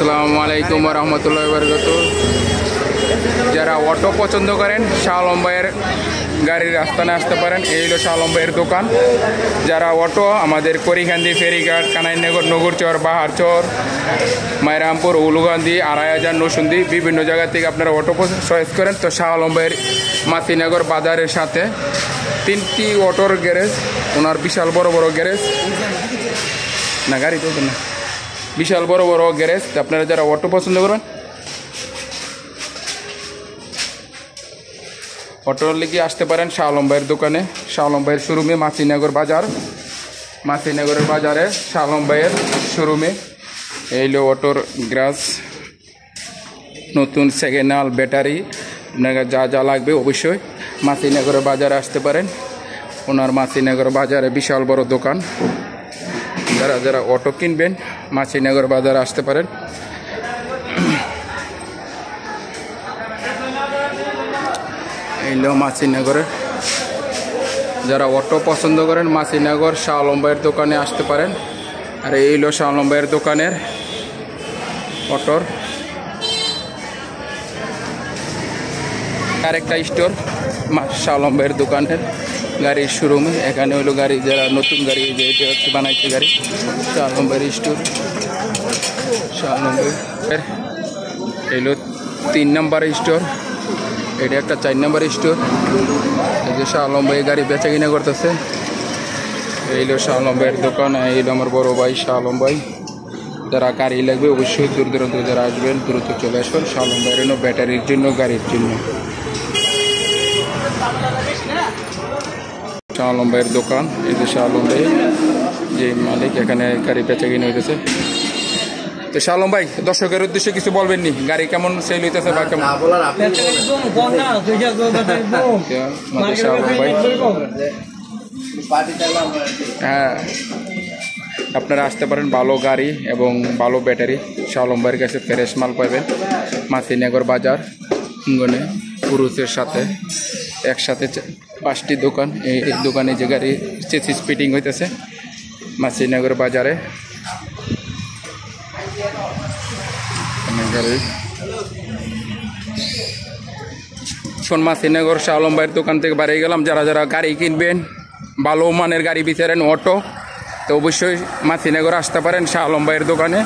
আসসালামু আলাইকুম ওয়া রাহমাতুল্লাহি ওয়া বারাকাতুহু। যারা অটো পছন্দ করেন শাহ আলম ভাইয়ের গাড়ির আস্তানায় আসতে পারেন। এই হলো শাহ আলম ভাইয়ের দোকান। যারা অটো আমাদের করিকান্দি, ফেরিঘাট, কানাইনগর, নগরচর, বাহারচর, মাইরামপুর, উলুগান্ধী, আড়াইহাজার, নরসিংদী বিভিন্ন জায়গা থেকে আপনারা অটো চয়েস করেন, তো শাহ আলম ভাইয়ের মাতিনগর বাজারের সাথে 3টি অটোর গ্যারেজ, ওনার বিশাল বড় বড় গ্যারেজ না, গাড়ি তো না, বিশাল বড় বড় গ্যারেজ। আপনারা যারা অটো পছন্দ করবেন অটোর লিগে আসতে পারেন শাহ আলম ভাইয়ের দোকানে, শাহ আলম ভাইয়ের শোরুমে, মাছিনগর বাজার, মাছিনগরের বাজারে শাহ আলম ভাইয়ের শোরুমে। এইলো অটোর গ্যারেজ, নতুন সেকেন্ড হ্যান্ড ব্যাটারি, আপনাকে যা যা লাগবে অবশ্যই মাছিনগরের বাজারে আসতে পারেন। ওনার মাছিনগর বাজারে বিশাল বড় দোকান। যারা যারা অটো কিনবেন মাছিনগর বাজারে আসতে পারেন। এইলো মাছিনগরের, যারা অটো পছন্দ করেন মাছিনগর শাহ আলম ভাইয়ের দোকানে আসতে পারেন। আর এইলো শাহ আলম ভাইয়ের দোকানের অটোর আরেকটা স্টোর, শাহ আলম ভাইয়ের দোকানের গাড়ির শোরুমে। এখানে হলো গাড়ি, যারা নতুন গাড়ি যে এটা হচ্ছে বানাইছে গাড়ি, শাহ আলম ভাইয়ের স্টোর। শাহ আলম ভাইয়ের এইলো 3 নম্বর স্টোর, এটা একটা 4 নম্বর স্টোর। এই যে শাহ আলম ভাই গাড়ি বেচা কিনা করতেছে। এইলো শাহ আলম ভাইয়ের দোকান। এইলো আমার বড় ভাই শাহ আলম ভাই। যারা গাড়ি লাগবে অবশ্যই দূর দূরান্ত যারা আসবেন দ্রুত চলে আসবেন শাহ আলম ভাইয়ের জন্য, ব্যাটারির জন্য, গাড়ির জন্য। শাহ আলম ভাইয়ের দোকান, এই যে শাহ আলম ভাই যে মালিক, এখানে গাড়ি বেচা কিনে হইতেছে। তো শাহ আলম ভাই দর্শকের উদ্দেশ্যে কিছু বলবেন নি, গাড়ি কেমন সেল হইতেছে বা কেমন? শাহ আলম ভাই, হ্যাঁ আপনারা আসতে পারেন, ভালো গাড়ি এবং ভালো ব্যাটারি শাহ আলম ভাইয়ের কাছে ফ্রেশ মাল পাবেন। মাছিনগর বাজার অঙ্গনে পুরুষের সাথে একসাথে 5টি দোকান। এই দোকানে যে গাড়ি চেসিস ফিটিং হইতেছে মাছিনগর বাজারে। মাছিনগর শাহ আলম ভাইয়ের দোকান থেকে বাড়িয়ে গেলাম। যারা যারা গাড়ি কিনবেন, ভালো মানের গাড়ি বিচারেন অটো, তো অবশ্যই মাছিনগর আসতে পারেন শাহ আলম ভাইয়ের দোকানে।